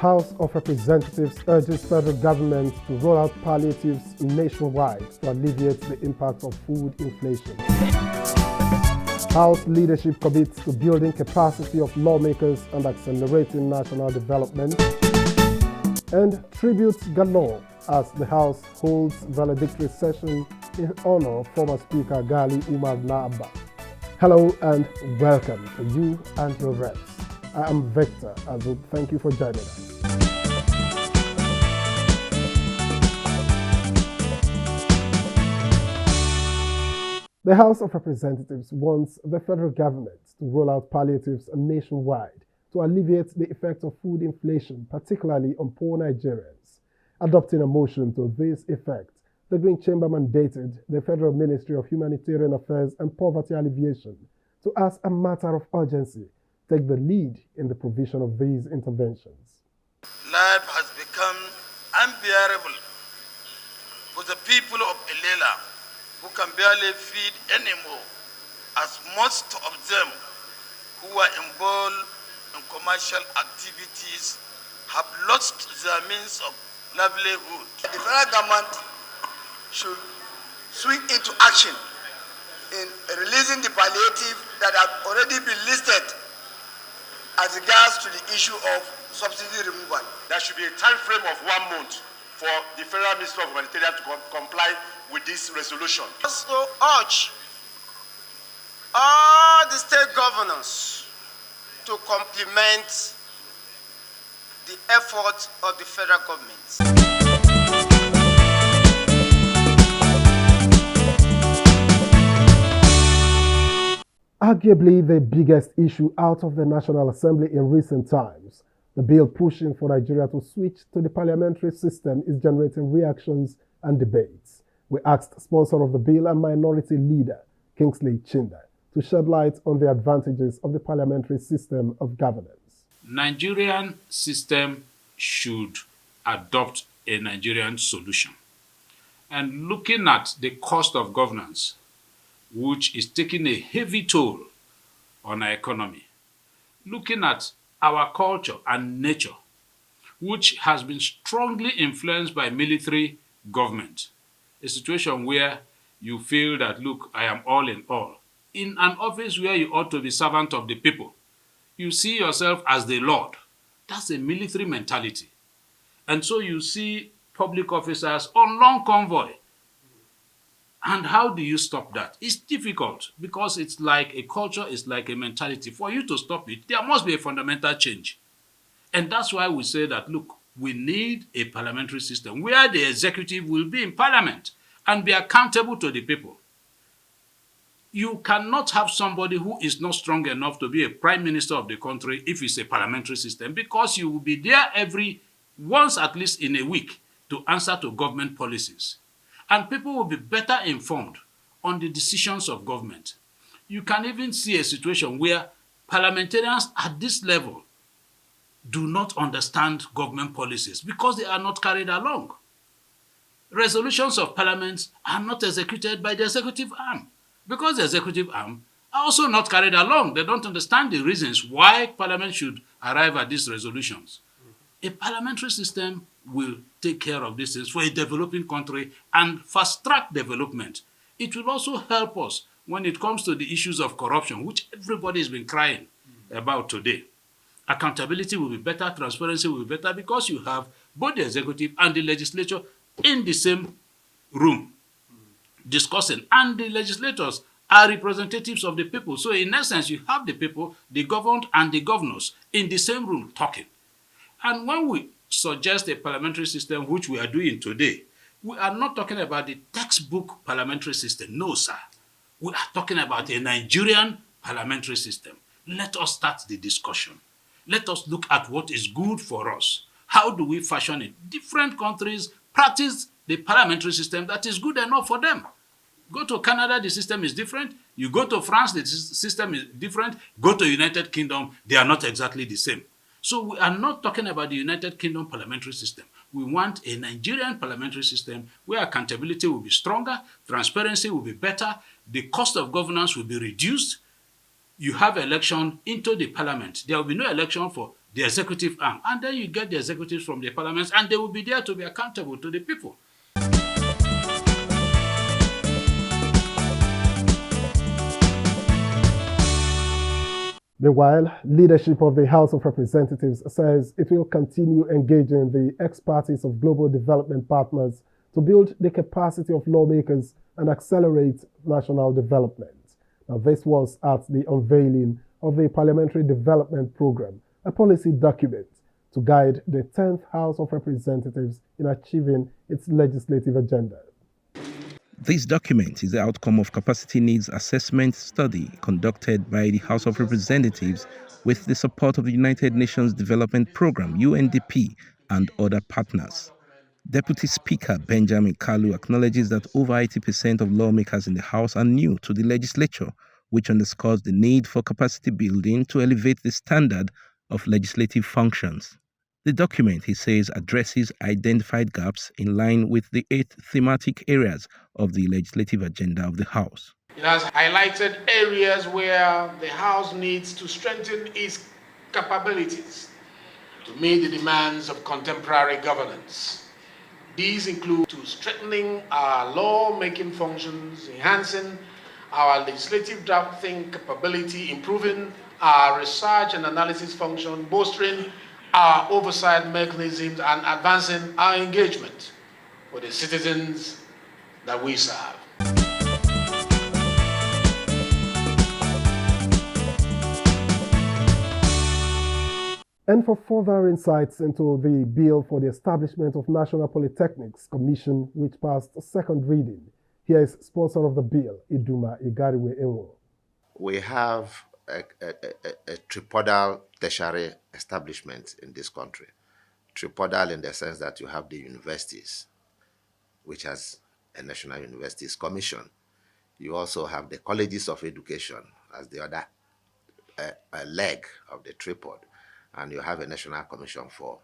House of Representatives urges federal government to roll out palliatives nationwide to alleviate the impact of food inflation. House leadership commits to building capacity of lawmakers and accelerating national development. And tributes galore as the House holds valedictory session in honor of former Speaker Gali Umar Naaba. Hello and welcome to you and your reps. I am Victor Azub. Thank you for joining us. The House of Representatives wants the federal government to roll out palliatives nationwide to alleviate the effects of food inflation, particularly on poor Nigerians. Adopting a motion to this effect, the Green Chamber mandated the Federal Ministry of Humanitarian Affairs and Poverty Alleviation to, as a matter of urgency, take the lead in the provision of these interventions. Life has become unbearable for the people of Ilela, who can barely feed anymore, as most of them who are involved in commercial activities have lost their means of livelihood. The federal government should swing into action in releasing the palliative that have already been listed as regards to the issue of subsidy removal. There should be a time frame of 1 month for the Federal Ministry of Humanitarian to comply with this resolution. Also urge all the state governors to complement the efforts of the federal government. Arguably the biggest issue out of the National Assembly in recent times, the bill pushing for Nigeria to switch to the parliamentary system is generating reactions and debates. We asked sponsor of the bill and minority leader, Kingsley Chinda, to shed light on the advantages of the parliamentary system of governance. Nigerian system should adopt a Nigerian solution. And looking at the cost of governance, which is taking a heavy toll on our economy, looking at our culture and nature, which has been strongly influenced by military government, a situation where you feel that, look, I am all in all. In an office where you ought to be servant of the people, you see yourself as the Lord. That's a military mentality. And so you see public officers on long convoy. And how do you stop that? It's difficult because it's like a culture, it's like a mentality. For you to stop it, there must be a fundamental change. And that's why we say that, look, we need a parliamentary system where the executive will be in parliament and be accountable to the people. You cannot have somebody who is not strong enough to be a prime minister of the country if it's a parliamentary system, because you will be there once at least in a week to answer to government policies. And people will be better informed on the decisions of government. You can even see a situation where parliamentarians at this level do not understand government policies because they are not carried along. Resolutions of parliaments are not executed by the executive arm because the executive arm are also not carried along. They don't understand the reasons why parliament should arrive at these resolutions. A parliamentary system will take care of these things for a developing country and fast-track development. It will also help us when it comes to the issues of corruption, which everybody has been crying about today. Accountability will be better, transparency will be better, because you have both the executive and the legislature in the same room discussing, and the legislators are representatives of the people. So in essence, you have the people, the governed and the governors in the same room talking. And when we suggest a parliamentary system, which we are doing today, we are not talking about the textbook parliamentary system. No, sir. We are talking about a Nigerian parliamentary system. Let us start the discussion. Let us look at what is good for us. How do we fashion it? Different countries practice the parliamentary system that is good enough for them. Go to Canada, the system is different. You go to France, the system is different. Go to United Kingdom, they are not exactly the same. So we are not talking about the United Kingdom parliamentary system. We want a Nigerian parliamentary system where accountability will be stronger, transparency will be better, the cost of governance will be reduced. You have election into the parliament. There will be no election for the executive arm, and then you get the executives from the parliaments, and they will be there to be accountable to the people. Meanwhile, leadership of the House of Representatives says it will continue engaging the expertise of global development partners to build the capacity of lawmakers and accelerate national development. Now, this was at the unveiling of the Parliamentary Development Program, a policy document to guide the 10th House of Representatives in achieving its legislative agenda. This document is the outcome of capacity needs assessment study conducted by the House of Representatives with the support of the United Nations Development Programme, UNDP, and other partners. Deputy Speaker Benjamin Kalu acknowledges that over 80% of lawmakers in the House are new to the legislature, which underscores the need for capacity building to elevate the standard of legislative functions. The document, he says, addresses identified gaps in line with the 8 thematic areas of the legislative agenda of the House. It has highlighted areas where the House needs to strengthen its capabilities to meet the demands of contemporary governance. These include to strengthening our law-making functions, enhancing our legislative drafting capability, improving our research and analysis function, bolstering our oversight mechanisms, and advancing our engagement with the citizens that we serve. And for further insights into the bill for the establishment of National Polytechnics Commission, which passed second reading, here is sponsor of the bill, Iduma Igariwe Enwo. We have a tripodal tertiary establishment in this country. Tripodal in the sense that you have the universities, which has a National Universities Commission. You also have the colleges of education as the other leg of the tripod. And you have a National Commission for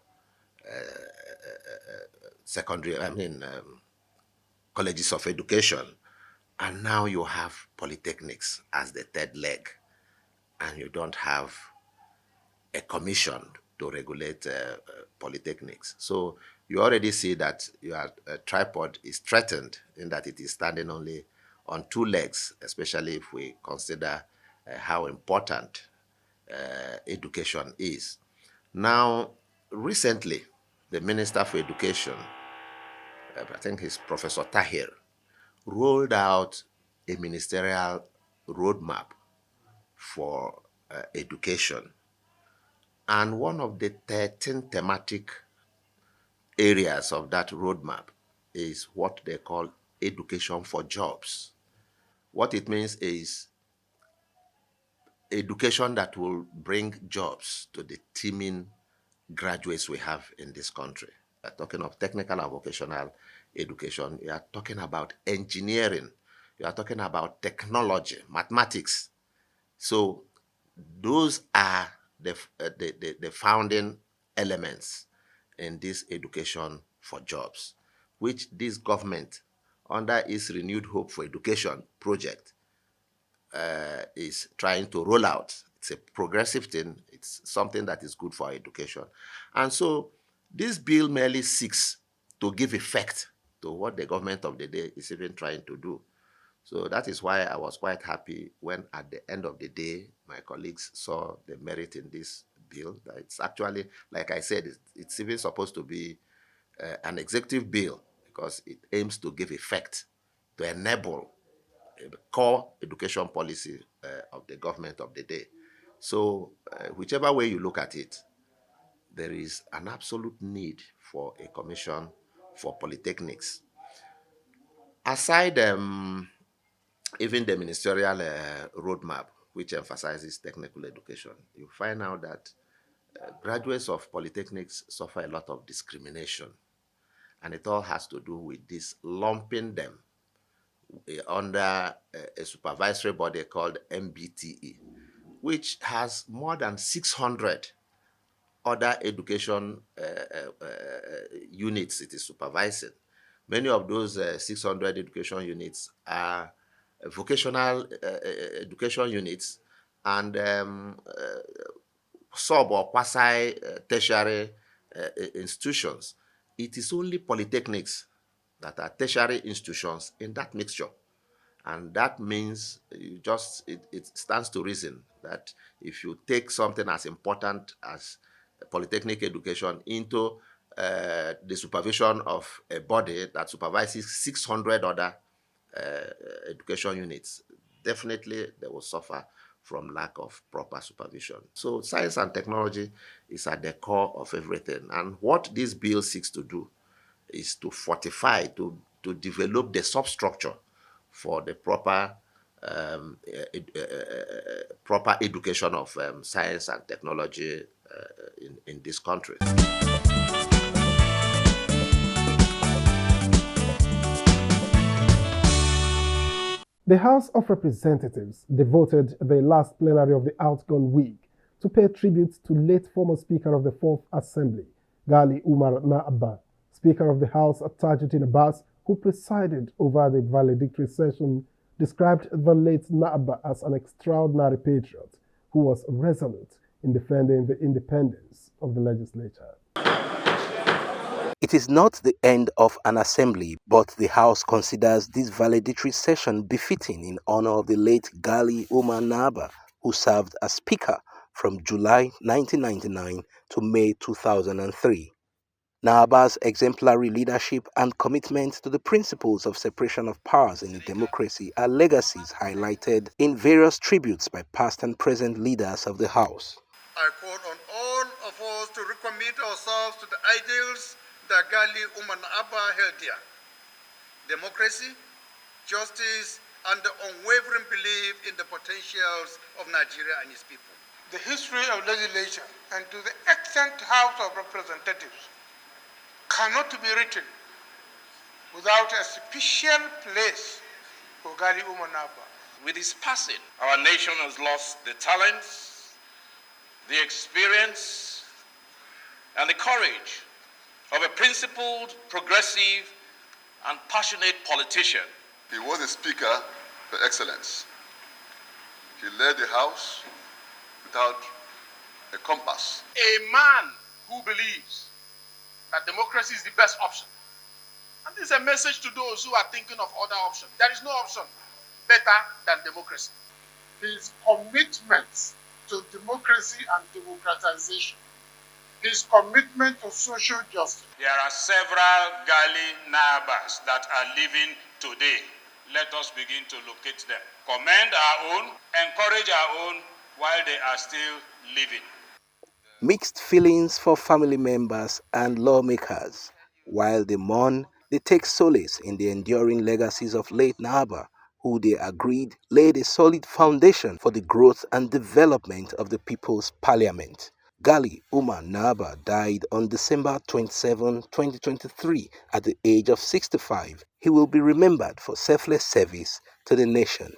colleges of education. And now you have polytechnics as the third leg. And you don't have a commission to regulate polytechnics. So you already see that your tripod is threatened in that it is standing only on 2 legs, especially if we consider how important education is. Now, recently, the Minister for Education, I think it's Professor Tahir, rolled out a ministerial roadmap for education. And one of the 13 thematic areas of that roadmap is what they call education for jobs. What it means is education that will bring jobs to the teeming graduates we have in this country. We are talking of technical and vocational education. We are talking about engineering. We are talking about technology, mathematics. So those are the founding elements in this education for jobs, which this government, under its Renewed Hope for Education project, is trying to roll out. It's a progressive thing. It's something that is good for our education. And so this bill merely seeks to give effect to what the government of the day is even trying to do. So that is why I was quite happy when at the end of the day, my colleagues saw the merit in this bill. That it's actually, like I said, it's even supposed to be an executive bill because it aims to give effect to enable core education policy of the government of the day. So whichever way you look at it, there is an absolute need for a commission for polytechnics. Aside even the ministerial roadmap, which emphasizes technical education, you find out that graduates of polytechnics suffer a lot of discrimination. And it all has to do with this lumping them under a supervisory body called MBTE, which has more than 600 other education units it is supervising. Many of those 600 education units are vocational education units, and sub or quasi tertiary institutions. It is only polytechnics that are tertiary institutions in that mixture. And that means it stands to reason that if you take something as important as polytechnic education into the supervision of a body that supervises 600 other education units, definitely they will suffer from lack of proper supervision. So science and technology is at the core of everything. And what this bill seeks to do is to fortify, to develop the substructure for the proper education of science and technology in this country. The House of Representatives devoted the last plenary of the outgone week to pay tribute to late former Speaker of the Fourth Assembly, Gali Umar Na'aba. Speaker of the House, Tajuddin Abbas, who presided over the valedictory session, described the late Na'aba as an extraordinary patriot who was resolute in defending the independence of the legislature. It is not the end of an assembly, but the House considers this valedictory session befitting in honor of the late Gali Umar Naba, who served as Speaker from July 1999 to May 2003. Naba's exemplary leadership and commitment to the principles of separation of powers in a democracy are legacies highlighted in various tributes by past and present leaders of the House. I call on all of us to recommit ourselves to the ideals that Gali Umar Naba held dear: democracy, justice, and the unwavering belief in the potentials of Nigeria and its people. The history of legislation, and to the extent House of Representatives, cannot be written without a special place for Gali Umar Naba. With his passing, our nation has lost the talents, the experience, and the courage of a principled, progressive, and passionate politician. He was a speaker for excellence. He led the House without a compass. A man who believes that democracy is the best option. And this is a message to those who are thinking of other options. There is no option better than democracy. His commitment to democracy and democratization, his commitment to social justice. There are several Gali Nabas that are living today. Let us begin to locate them. Commend our own, encourage our own while they are still living. Mixed feelings for family members and lawmakers. While they mourn, they take solace in the enduring legacies of late Naba, who they agreed laid a solid foundation for the growth and development of the People's Parliament. Gali Umar Naba died on December 27, 2023 at the age of 65. He will be remembered for selfless service to the nation.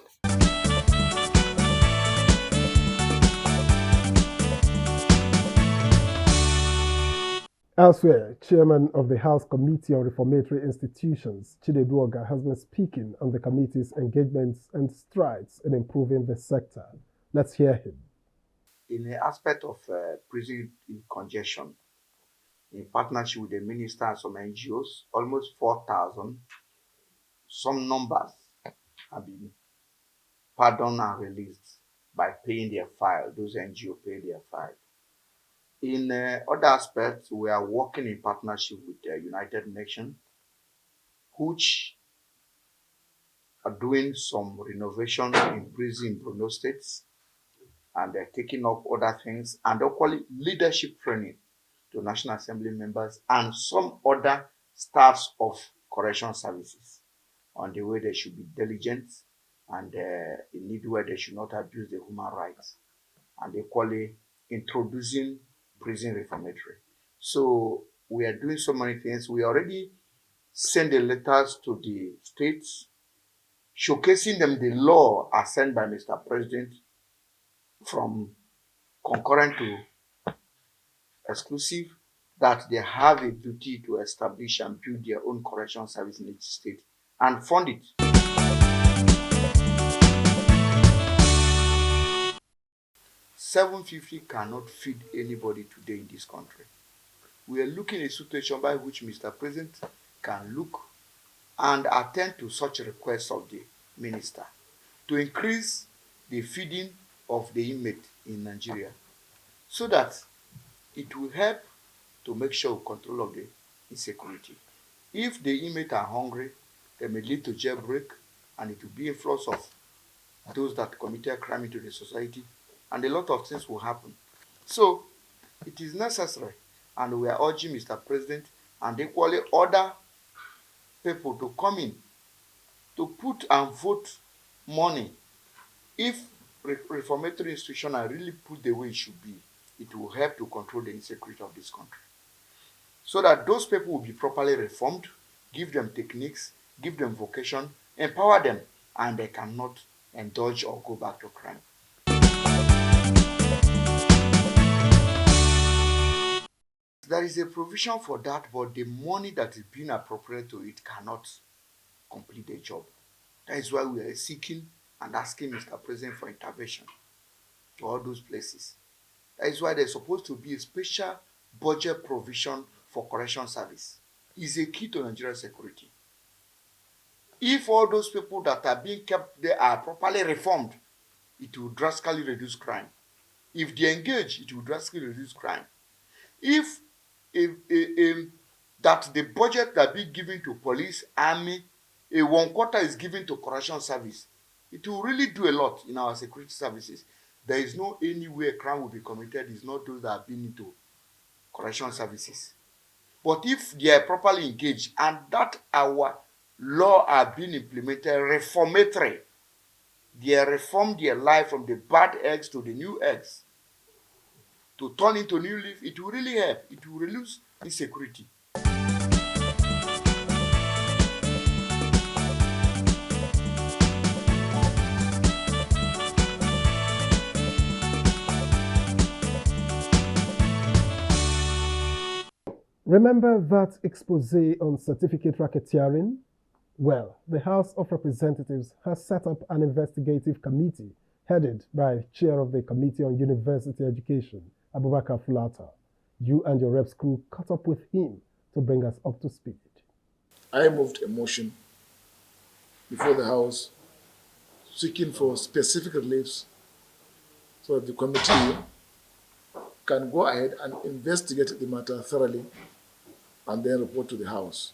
Elsewhere, Chairman of the House Committee on Reformatory Institutions, Chinda, has been speaking on the committee's engagements and strides in improving the sector. Let's hear him. In the aspect of prison congestion, in partnership with the minister and some NGOs, almost 4,000, some numbers have been pardoned and released by paying their fine. Those NGOs pay their fine. In other aspects, we are working in partnership with the United Nations, which are doing some renovation in prison in Borno states, and they're taking up other things, and equally leadership training to National Assembly members and some other staffs of correction services on the way they should be diligent and in need where they should not abuse the human rights, and equally introducing prison reformatory. So we are doing so many things. We already sent the letters to the states, showcasing them the law as sent by Mr. President from concurrent to exclusive, that they have a duty to establish and build their own correction service in each state and fund it. 750 cannot feed anybody today in this country. We are looking at a situation by which Mr. President can look and attend to such requests of the minister to increase the feeding of the inmate in Nigeria, so that it will help to make sure control of the insecurity. If the inmates are hungry, they may lead to jailbreak, and it will be a influx of those that committed crime into the society, and a lot of things will happen. So it is necessary, and we are urging Mr. President and equally other people to come in to put and vote money. If reformatory institutions are really put the way it should be, it will help to control the insecurity of this country, so that those people will be properly reformed, give them techniques, give them vocation, empower them, and they cannot indulge or go back to crime. There is a provision for that, but the money that is being appropriated to it cannot complete the job. That is why we are seeking and asking Mr. President for intervention to all those places. That is why there's supposed to be a special budget provision for correction service. It's a key to Nigerian security. If all those people that are being kept there are properly reformed, it will drastically reduce crime. If they engage, it will drastically reduce crime. If that the budget that be given to police, army, a 1/4 is given to correction service, it will really do a lot in our security services. There is no anywhere crime will be committed is not those that have been into correction services. But if they are properly engaged and that our law are being implemented reformatory, they reform their life from the bad eggs to the new eggs, to turn into new leaf, it will really help. It will reduce insecurity. Remember that expose on certificate racketeering? Well, the House of Representatives has set up an investigative committee headed by Chair of the Committee on University Education, Abubakar Fulata. You and your reps crew caught up with him to bring us up to speed. I moved a motion before the House seeking for specific reliefs so that the committee can go ahead and investigate the matter thoroughly and then report to the House.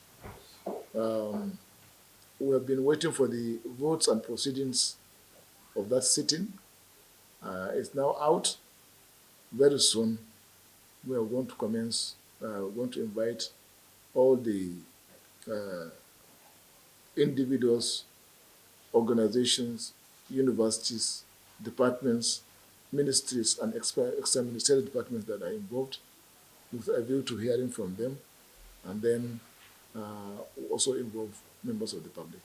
We have been waiting for the votes and proceedings of that sitting. It's now out. Very soon, we are going to commence, we're going to invite all the individuals, organizations, universities, departments, ministries, and extra ministerial departments that are involved, with a view to hearing from them, and then also involve members of the public.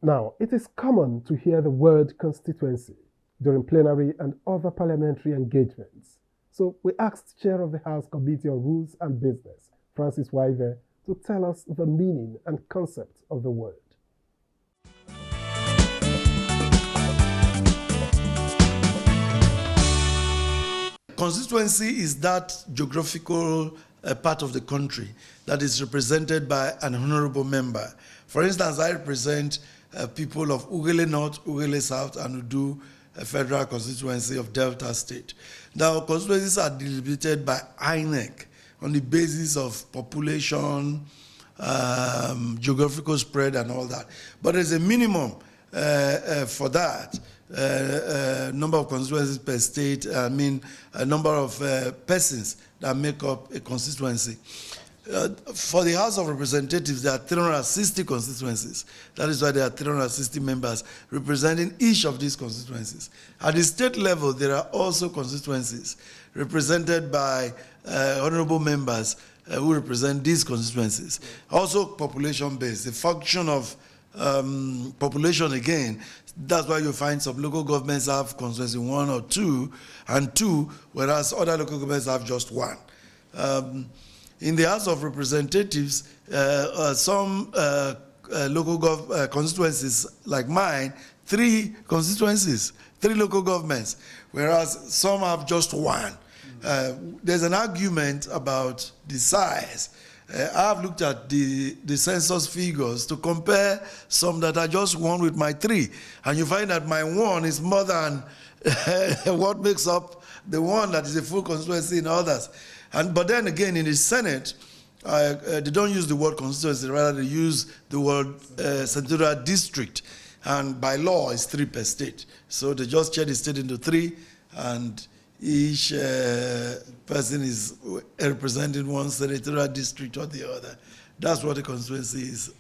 Now, it is common to hear the word constituency during plenary and other parliamentary engagements. So we asked Chair of the House Committee on Rules and Business, Francis Waive, to tell us the meaning and concept of the word. Constituency is that geographical part of the country that is represented by an honorable member. For instance, I represent people of Ugele North, Ugele South, and Udu Federal Constituency of Delta State. Now, constituencies are deliberated by INEC on the basis of population, geographical spread, and all that. But there's a minimum for that. Number of constituencies per state, a number of persons that make up a constituency. For the House of Representatives, there are 360 constituencies. That is why there are 360 members representing each of these constituencies. At the state level, there are also constituencies represented by honorable members who represent these constituencies. Also population-based. The function of population, again, that's why you find some local governments have constituency 1 or 2, and 2, whereas other local governments have just 1. In the House of Representatives, some constituencies like mine, 3 constituencies, 3 local governments, whereas some have just 1. There's an argument about the size. I've looked at the census figures to compare some that are just 1 with my 3, and you find that my 1 is more than what makes up the 1 that is a full constituency in others. But then again, in the Senate, they don't use the word constituency, rather they use the word senatorial district, and by law it's 3 per state. So they just share the state into 3, and each person is representing one senatorial district or the other. That's what a constituency is.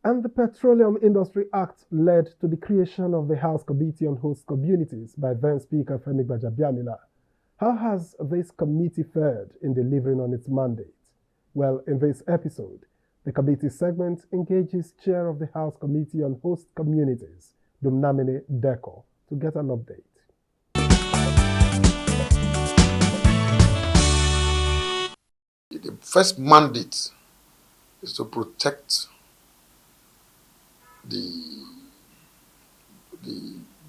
And the Petroleum Industry Act led to the creation of the House Committee on Host Communities by then Speaker Femi Gbajabiamila. How has this committee fared in delivering on its mandate? Well, in this episode, the committee segment engages Chair of the House Committee on Host Communities, Dumnamine Deko, to get an update. The first mandate is to protect the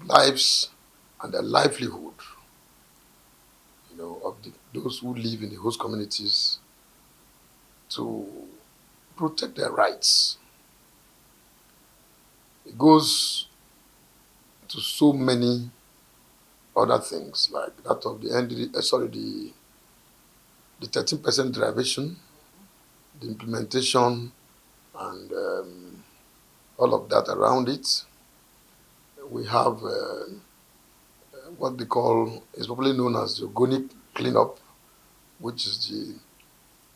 lives and the livelihood, of those who live in the host communities, to protect their rights. It goes to so many other things, like that of the 13% derivation, the implementation, and all of that around it. We have what they call, is popularly known as the organic cleanup, which is the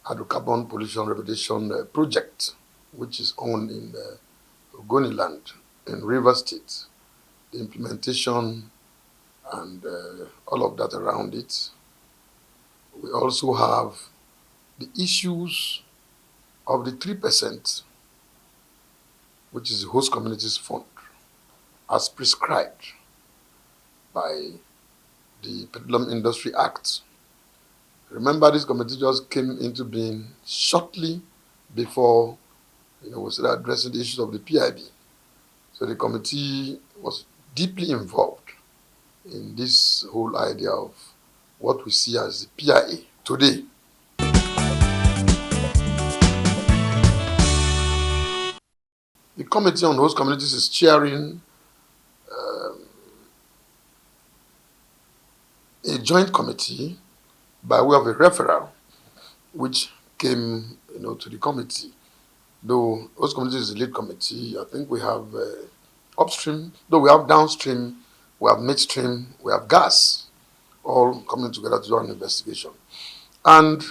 hydrocarbon pollution remediation project, which is owned in Ogoni land in Rivers State. The implementation and all of that around it. We also have the issues of the 3%, which is the host communities fund, as prescribed by the Petroleum Industry Act. Remember, this committee just came into being shortly before we started addressing the issues of the PIB. So the committee was deeply involved in this whole idea of what we see as the PIA today. The Committee on Host Communities is chairing a joint committee by way of a referral, which came, to the committee. Though host communities is the lead committee, I think we have upstream, though we have downstream, we have midstream, we have gas, all coming together to do an investigation. And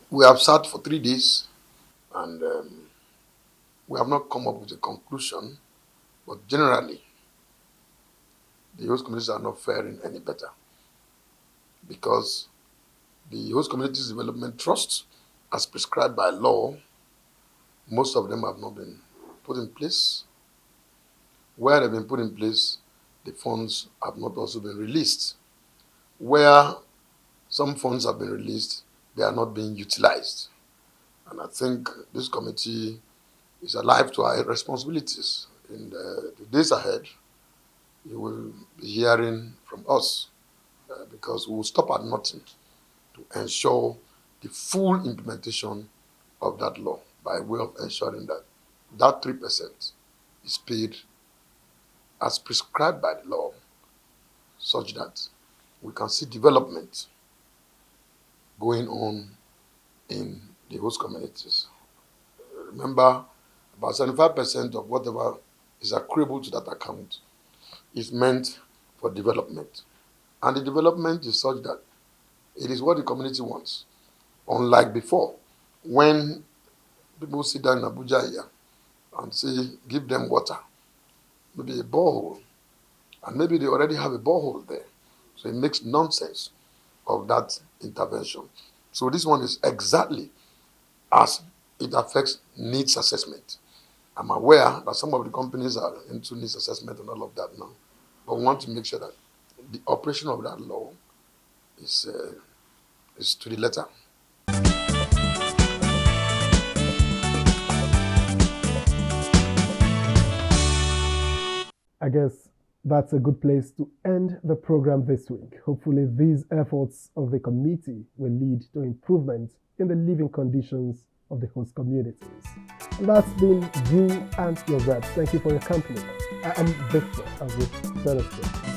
we have sat for 3 days, and we have not come up with a conclusion, but generally, the host communities are not faring any better, because the host communities development trust, as prescribed by law, most of them have not been put in place. Where they've been put in place, the funds have not also been released. Where some funds have been released, they are not being utilized. And I think this committee is alive to our responsibilities in the days ahead you will be hearing from us because we will stop at nothing to ensure the full implementation of that law by way of ensuring that that 3% is paid as prescribed by the law, such that we can see development going on in the host communities. Remember, about 75% of whatever is accruable to that account is meant for development. And the development is such that it is what the community wants. Unlike before, when people sit down in Abuja here and say, give them water, maybe a borehole, and maybe they already have a borehole there. So it makes nonsense of that intervention. So this one is exactly as it affects needs assessment. I'm aware that some of the companies are into needs assessment and all of that now, but we want to make sure that the operation of that law is to the letter. I guess that's a good place to end the program this week. Hopefully, these efforts of the committee will lead to improvements in the living conditions of the host communities. And that's been you and your reps. Thank you for your company. I am Victor, as with Thursday.